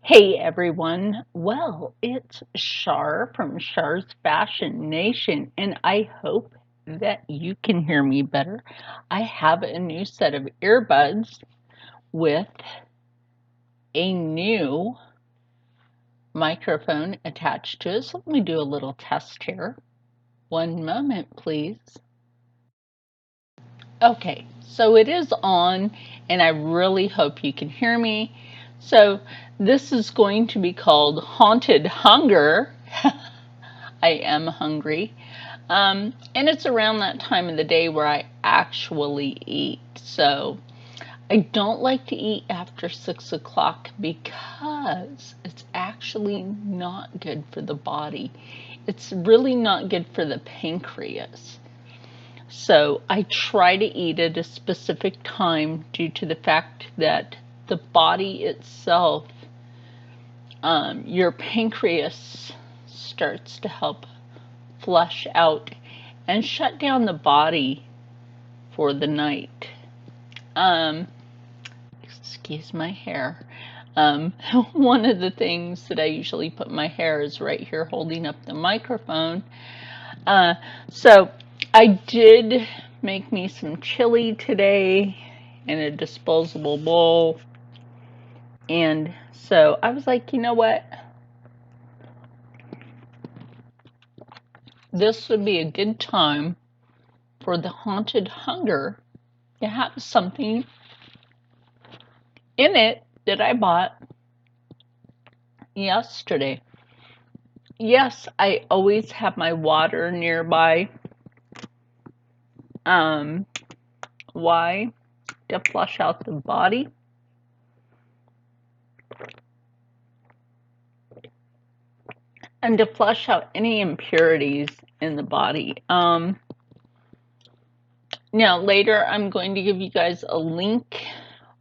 Hey everyone, well, it's Shar from Shar's Fashion Nation, and I hope that you can hear me better. I have a new set of earbuds with a new microphone attached to it. So let me do a little test here. One moment, please. Okay, so it is on, and I really hope you can hear me. So this is going to be called Haunted Hunger. I am hungry. And it's around that time of the day where I actually eat. So I don't like to eat after 6 o'clock because it's actually not good for the body. It's really not good for the pancreas. So I try to eat at a specific time due to the fact that the body itself, your pancreas starts to help flush out and shut down the body for the night. Excuse my hair. One of the things that I usually put in my hair is right here holding up the microphone. So I did make me some chili today in a disposable bowl. And so I was like, you know what? This would be a good time for the Haunted Hunger to have something in it that I bought yesterday. Yes, I always have my water nearby. Why? To flush out the body. And to flush out any impurities in the body. Now later I'm going to give you guys a link,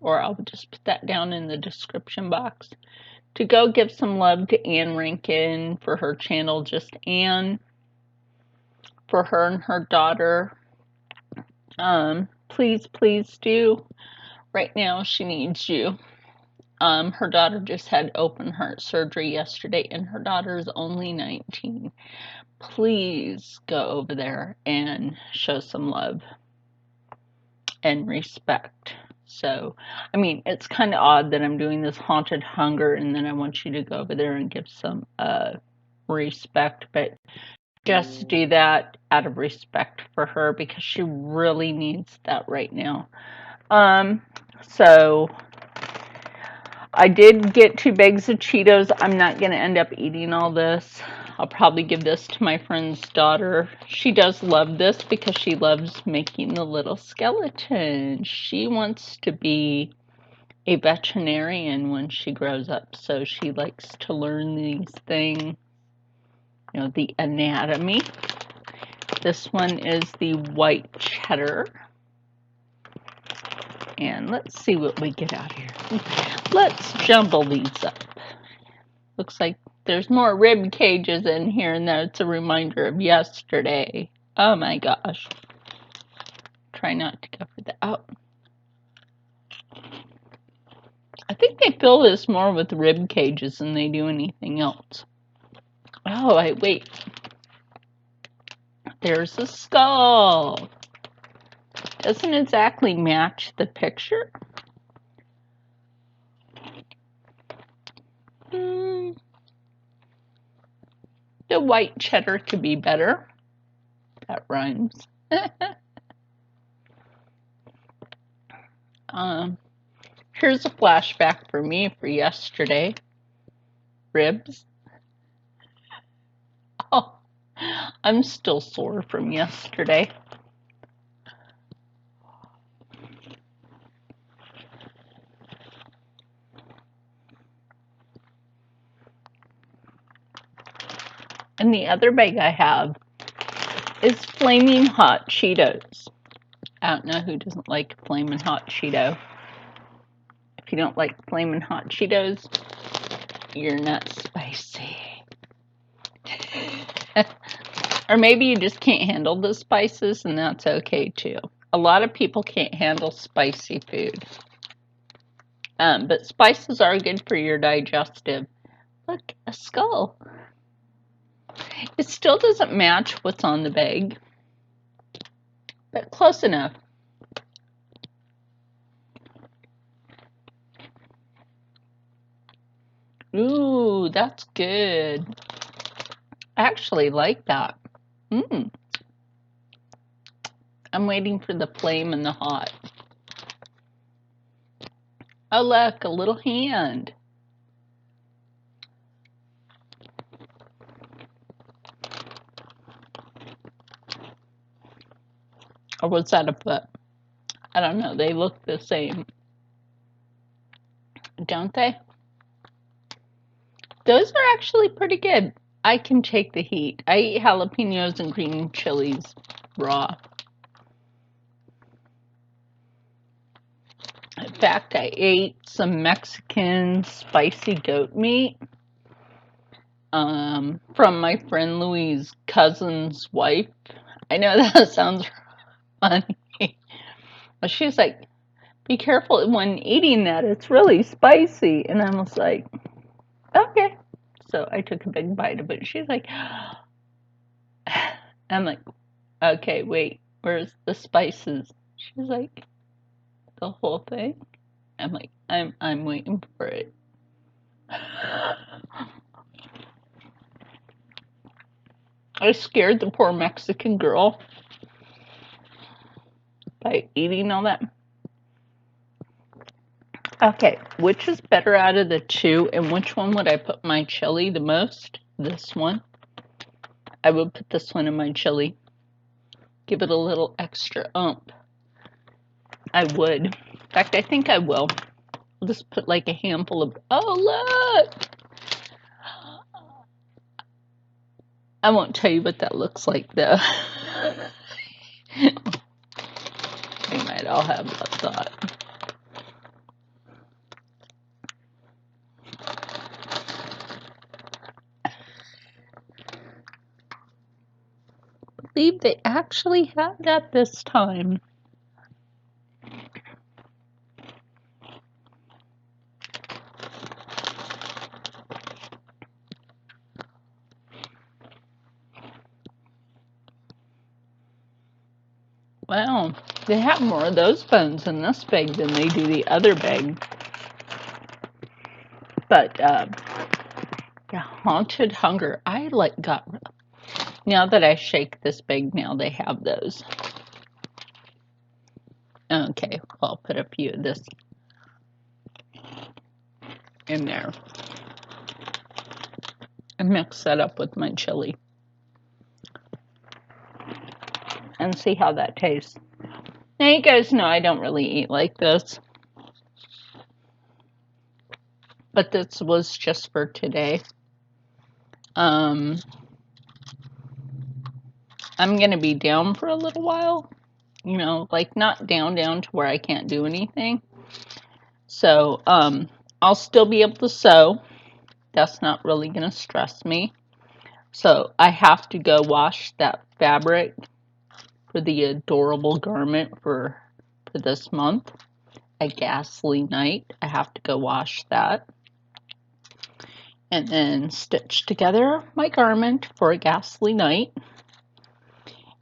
or I'll just put that down in the description box, to go give some love to Ann Rankin for her channel, Just Ann, for her and her daughter. Please do. Right now she needs you. Her daughter just had open heart surgery yesterday, and her daughter is only 19. Please go over there and show some love and respect. So, I mean, it's kind of odd that I'm doing this Haunted Hunger, and then I want you to go over there and give some respect, but just do that out of respect for her because she really needs that right now. So I did get 2 bags of Cheetos. I'm not going to end up eating all this. I'll probably give this to my friend's daughter. She does love this because she loves making the little skeleton. She wants to be a veterinarian when she grows up, so she likes to learn these things, you know, the anatomy. This one is the white cheddar. And let's see what we get out here. Let's jumble these up. Looks like there's more rib cages in here, and that's a reminder of yesterday. Oh my gosh. Try not to go for that. Oh. I think they fill this more with rib cages than they do anything else. Oh, wait. There's a skull. Doesn't exactly match the picture. The white cheddar could be better. That rhymes. Here's a flashback for me for yesterday. Ribs. Oh, I'm still sore from yesterday. And the other bag I have is Flaming Hot Cheetos. I don't know who doesn't like Flaming Hot Cheeto. If you don't like Flaming Hot Cheetos, you're not spicy. Or maybe you just can't handle the spices, and that's okay too. A lot of people can't handle spicy food. But spices are good for your digestive. Look, a skull. It still doesn't match what's on the bag, but close enough. Ooh, that's good. I actually like that. Mmm. I'm waiting for the flame and the hot. Oh, look, a little hand. Or was that a foot? I don't know. They look the same, don't they? Those are actually pretty good. I can take the heat. I eat jalapenos and green chilies raw. In fact, I ate some Mexican spicy goat meat from my friend Louie's cousin's wife. I know that sounds funny, but she's like, be careful when eating that, it's really spicy. And I was like, okay. So I took a big bite of it. She's like, I'm like, okay, wait, where's the spices? She's like, the whole thing? I'm like, I'm waiting for it. I scared the poor Mexican girl by eating all that. Okay, which is better out of the two, and which one would I put my chili the most? This one. I would put this one in my chili. Give it a little extra oomph. I would. In fact, I think I will. I'll just put like a handful of. Oh, look! I won't tell you what that looks like, though. We might all have that thought. I believe they actually had that this time. Wow, they have more of those bones in this bag than they do the other bag. But yeah, Haunted Hunger. I got. Now that I shake this bag, now they have those. Okay, well, I'll put a few of this in there and mix that up with my chili and see how that tastes. Now you guys know I don't really eat like this, but this was just for today. I'm gonna be down for a little while, you know, like not down to where I can't do anything. So I'll still be able to sew. That's not really gonna stress me. So I have to go wash that fabric for the adorable garment for this month. A Ghastly Night. I have to go wash that. And then stitch together my garment for a Ghastly Night.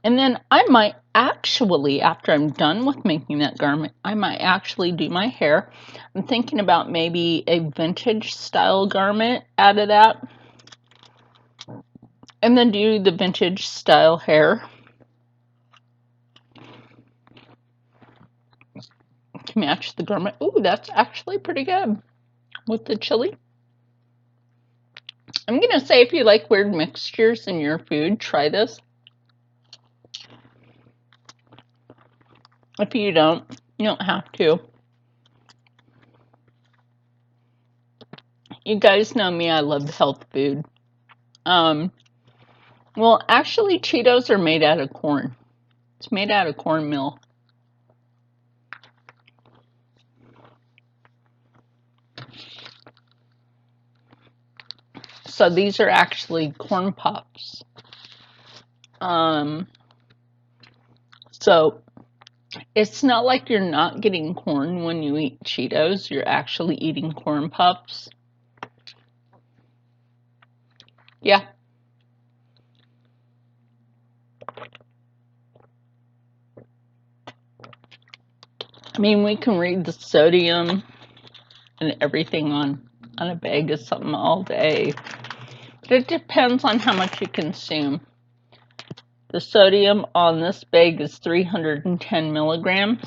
And then I might actually, after I'm done with making that garment, I might actually do my hair. I'm thinking about maybe a vintage style garment out of that. And then do the vintage style hair to match the garment. Ooh, that's actually pretty good with the chili. I'm going to say if you like weird mixtures in your food, try this. If you don't have to. You guys know me, I love health food. Well, actually, Cheetos are made out of corn. It's made out of cornmeal. So these are actually corn puffs. So It's not like you're not getting corn when you eat Cheetos. You're actually eating corn puffs. Yeah. I mean, we can read the sodium and everything on a bag of something all day. But it depends on how much you consume. The sodium on this bag is 310 milligrams.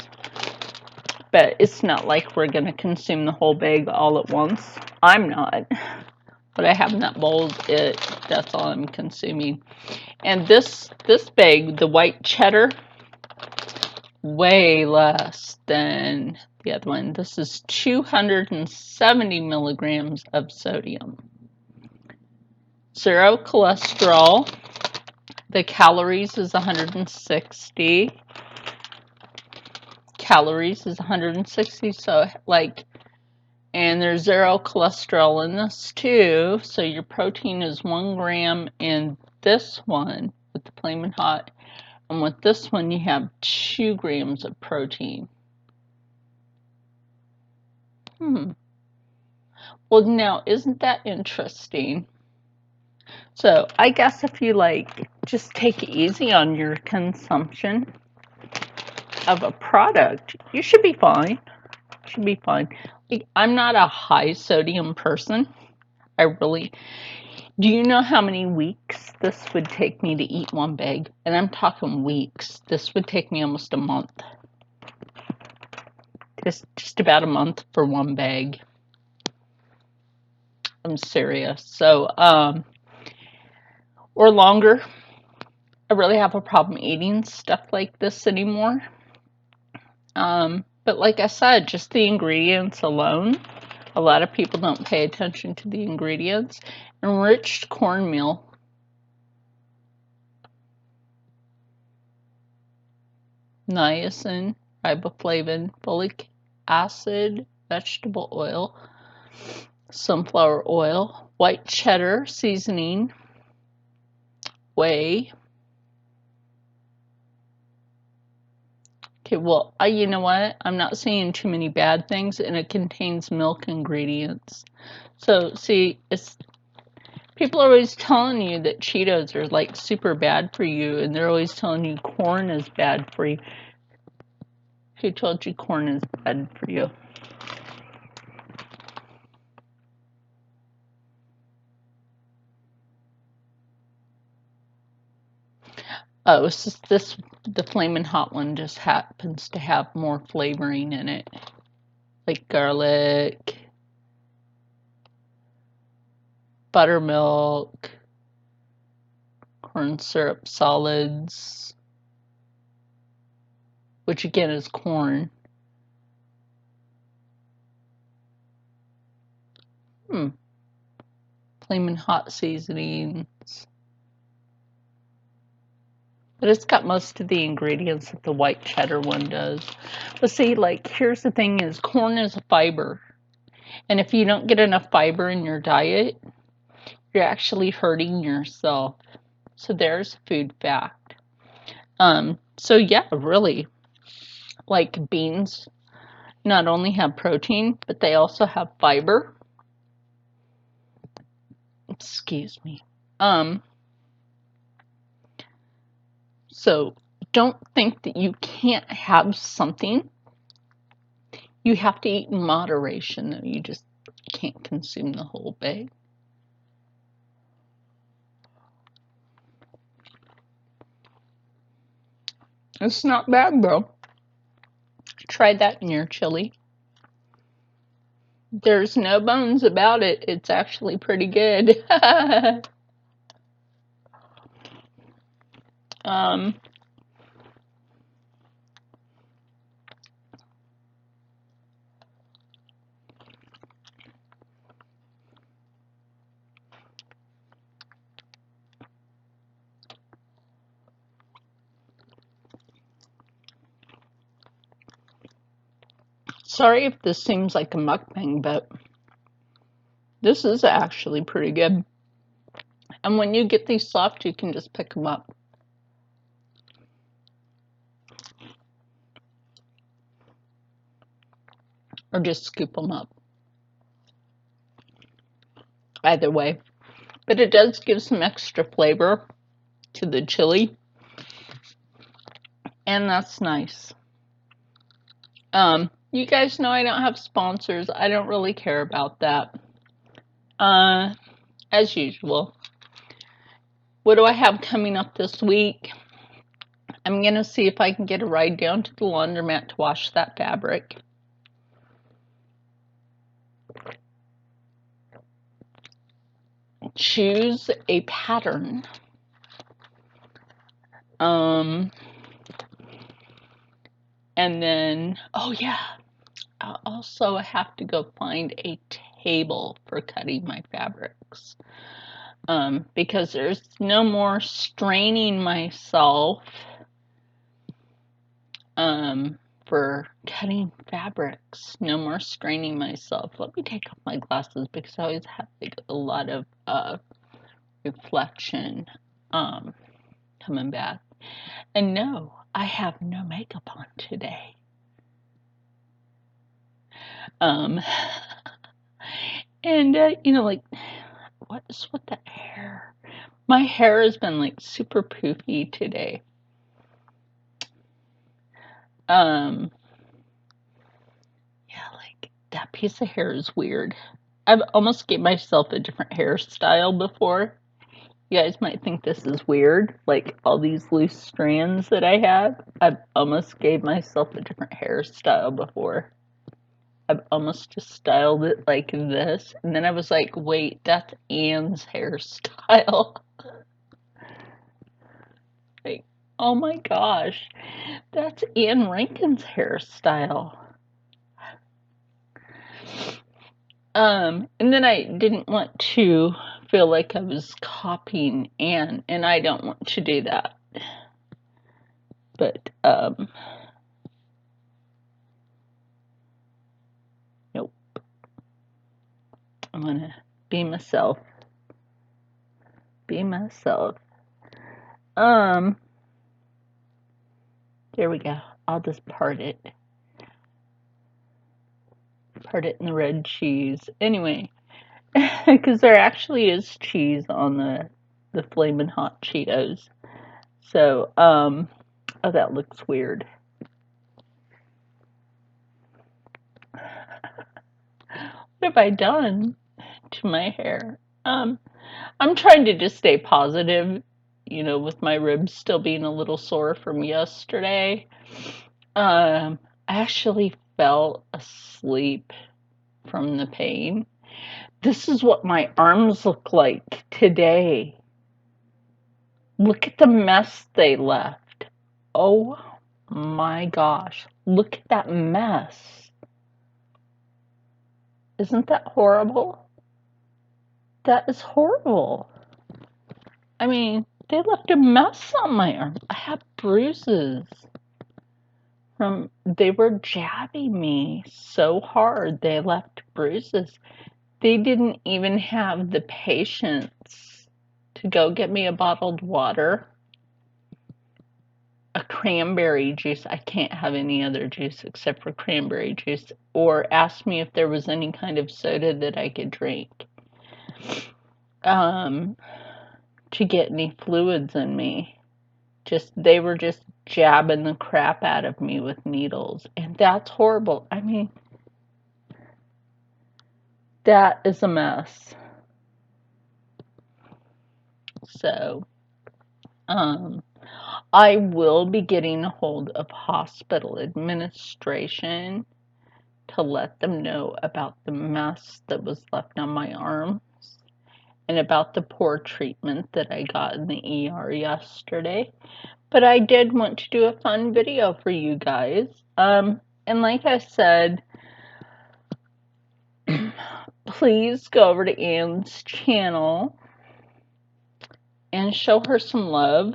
But it's not like we're going to consume the whole bag all at once. I'm not. What I have in that bowl, that's all I'm consuming. And this bag, the white cheddar, way less than the other one. This is 270 milligrams of sodium. 0 cholesterol. The calories is 160. Calories is 160, so like, and there's 0 cholesterol in this too, so your protein is 1 gram in this one with the Flamin' Hot, and with this one you have 2 grams of protein. Well, now isn't that interesting? So I guess if you like just take it easy on your consumption of a product, you should be fine. Should be fine. I'm not a high sodium person. Do you know how many weeks this would take me to eat one bag? And I'm talking weeks. This would take me almost a month. Just about a month for one bag. I'm serious. So, or longer. I really have a problem eating stuff like this anymore. But like I said, just the ingredients alone. A lot of people don't pay attention to the ingredients. Enriched cornmeal. Niacin, riboflavin, folic acid, vegetable oil, sunflower oil, white cheddar seasoning, whey. Okay, well, you know what? I'm not seeing too many bad things, and it contains milk ingredients. So, see, people are always telling you that Cheetos are like super bad for you, and they're always telling you corn is bad for you. Who told you corn is bad for you? Oh, it's just the Flamin' Hot one just happens to have more flavoring in it. Like garlic, buttermilk, corn syrup solids, which again is corn. Flamin' Hot seasonings. But it's got most of the ingredients that the white cheddar one does. But see, like, here's the thing is corn is a fiber. And if you don't get enough fiber in your diet, you're actually hurting yourself. So there's a food fact. So yeah, really, like beans not only have protein, but they also have fiber. Excuse me. So don't think that you can't have something. You have to eat in moderation, though. You just can't consume the whole bag. It's not bad, though. Try that in your chili. There's no bones about it. It's actually pretty good. Sorry if this seems like a mukbang, but this is actually pretty good. And when you get these soft, you can just pick them up. or just scoop them up. Either way. But it does give some extra flavor to the chili. And that's nice. You guys know I don't have sponsors. I don't really care about that. As usual. What do I have coming up this week? I'm going to see if I can get a ride down to the laundromat to wash that fabric. Choose a pattern. And then, oh yeah, I also have to go find a table for cutting my fabrics. Because there's no more straining myself for cutting fabrics. No more straining myself. Let me take off my glasses because I always have like a lot of reflection coming back. And no, I have no makeup on today. And you know, like, what is with the hair? My hair has been like super poofy today. Yeah, like that piece of hair is weird. I've almost gave myself a different hairstyle before. You guys might think this is weird, like all these loose strands that I have. I've almost gave myself a different hairstyle before. I've almost just styled it like this, and then I was like, wait, that's Anne's hairstyle. Like, oh my gosh, that's Anne Rankin's hairstyle. And then I didn't want to feel like I was copying Anne, and I don't want to do that. But, nope. I'm gonna be myself. Be myself. There we go. I'll just part it. Part it in the red cheese. Anyway, because there actually is cheese on the Flamin' Hot Cheetos. So, oh, that looks weird. What have I done to my hair? I'm trying to just stay positive, you know, with my ribs still being a little sore from yesterday. I actually fell asleep from the pain. This is what my arms look like today. Look at the mess they left. Oh my gosh. Look at that mess. Isn't that horrible? That is horrible. I mean, they left a mess on my arm. I have bruises from, they were jabbing me so hard, they left bruises. They didn't even have the patience to go get me a bottled water, a cranberry juice. I can't have any other juice except for cranberry juice, or ask me if there was any kind of soda that I could drink. To get any fluids in me. They were just jabbing the crap out of me with needles, and that's horrible. I mean, that is a mess. So, I will be getting a hold of hospital administration to let them know about the mess that was left on my arms and about the poor treatment that I got in the ER yesterday. But I did want to do a fun video for you guys. And like I said, please go over to Anne's channel and show her some love,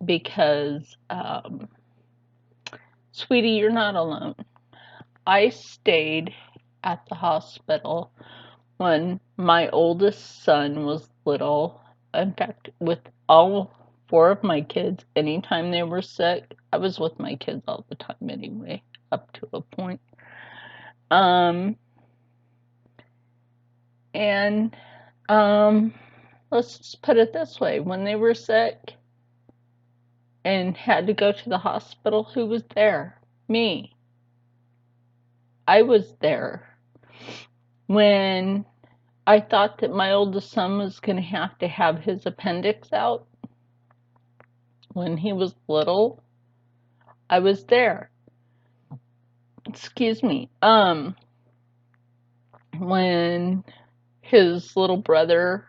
because, sweetie, you're not alone. I stayed at the hospital when my oldest son was little. In fact, with all 4 of my kids, anytime they were sick, I was with my kids all the time anyway. up to a point. And let's just put it this way. When they were sick and had to go to the hospital, who was there? Me. I was there. When I thought that my oldest son was going to have his appendix out, when he was little, I was there. Excuse me. When his little brother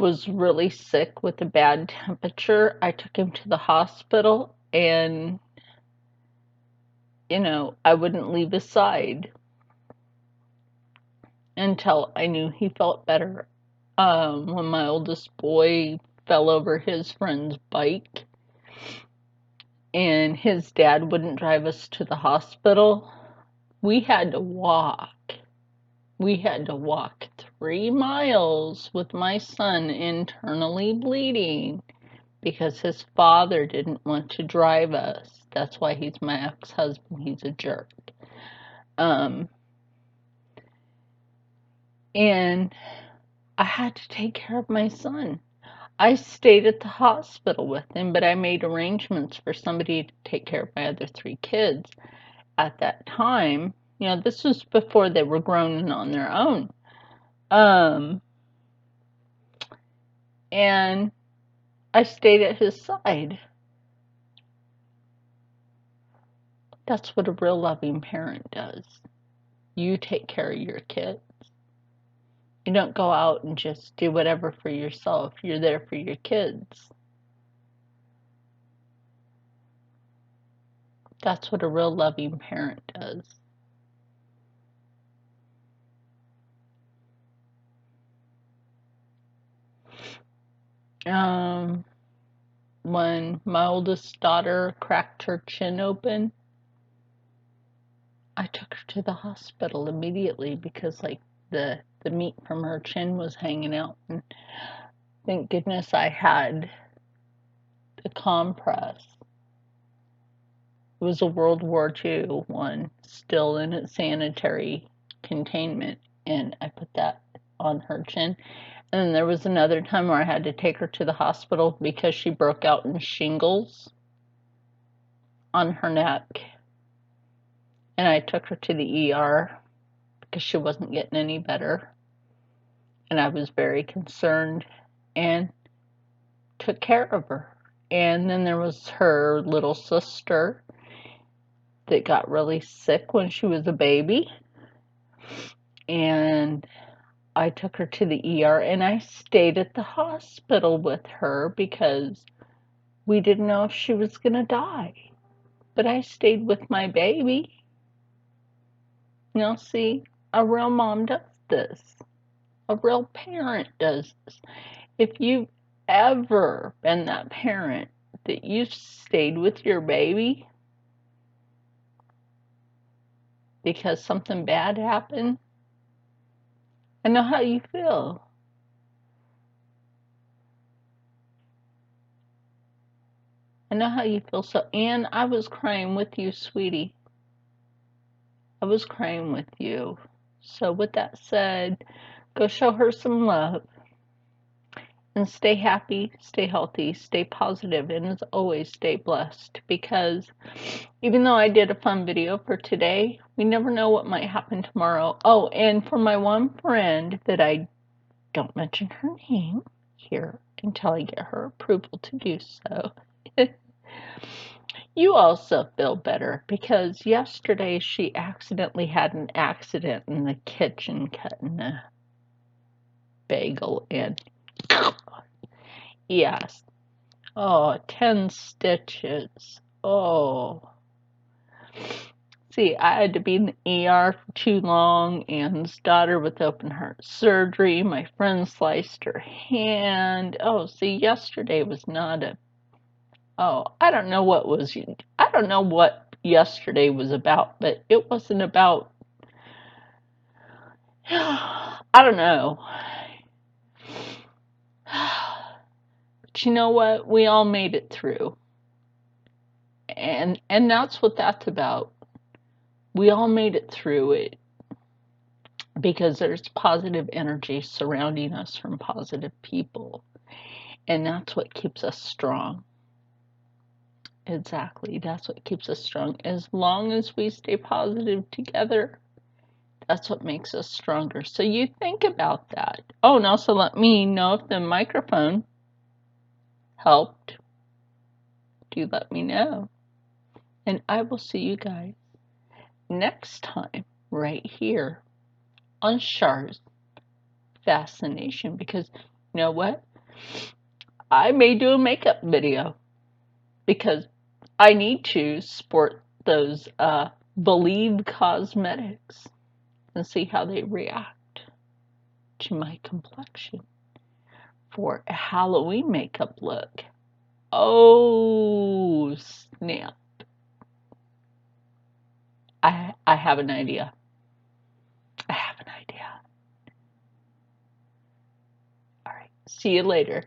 was really sick with a bad temperature, I took him to the hospital, and I wouldn't leave his side until I knew he felt better. When my oldest boy fell over his friend's bike and his dad wouldn't drive us to the hospital, we had to walk. We had to walk 3 miles with my son internally bleeding because his father didn't want to drive us. That's why he's my ex-husband. He's a jerk. And I had to take care of my son. I stayed at the hospital with him, but I made arrangements for somebody to take care of my other 3 kids. At that time, this was before they were grown and on their own. And I stayed at his side. That's what a real loving parent does. You take care of your kids. You don't go out and just do whatever for yourself. You're there for your kids. That's what a real loving parent does. When my oldest daughter cracked her chin open, I took her to the hospital immediately because the meat from her chin was hanging out, and thank goodness I had the compress. It was a World War II one, still in its sanitary containment, and I put that on her chin. And then there was another time where I had to take her to the hospital because she broke out in shingles on her neck. And I took her to the ER because she wasn't getting any better. And I was very concerned and took care of her. And then there was her little sister that got really sick when she was a baby. And I took her to the ER, and I stayed at the hospital with her because we didn't know if she was going to die. But I stayed with my baby. See, a real mom does this. A real parent does this. If you've ever been that parent that you've stayed with your baby because something bad happened, I know how you feel. I know how you feel. So, Anne, I was crying with you, sweetie. I was crying with you. So, with that said, go show her some love. And stay happy, stay healthy, stay positive, and as always, stay blessed. Because even though I did a fun video for today, we never know what might happen tomorrow. Oh, and for my one friend that I don't mention her name here until I get her approval to do so. You also feel better because yesterday she accidentally had an accident in the kitchen cutting a bagel, and yes. Oh, 10 stitches. Oh. See, I had to be in the ER for too long. Anne's daughter with open heart surgery. My friend sliced her hand. Oh, see, yesterday was not a... Oh, I don't know what yesterday was about, but it wasn't about... I don't know. But you know what? We all made it through. And that's what that's about. We all made it through it because there's positive energy surrounding us from positive people. And that's what keeps us strong. Exactly. That's what keeps us strong. As long as we stay positive together, that's what makes us stronger. So you think about that. Oh, and also let me know if the microphone helped. Do let me know. And I will see you guys next time right here on Char's Fascination. Because you know what? I may do a makeup video because I need to sport those Believe cosmetics and see how they react to my complexion for a Halloween makeup look. Oh, snap. I have an idea. I have an idea. All right. See you later.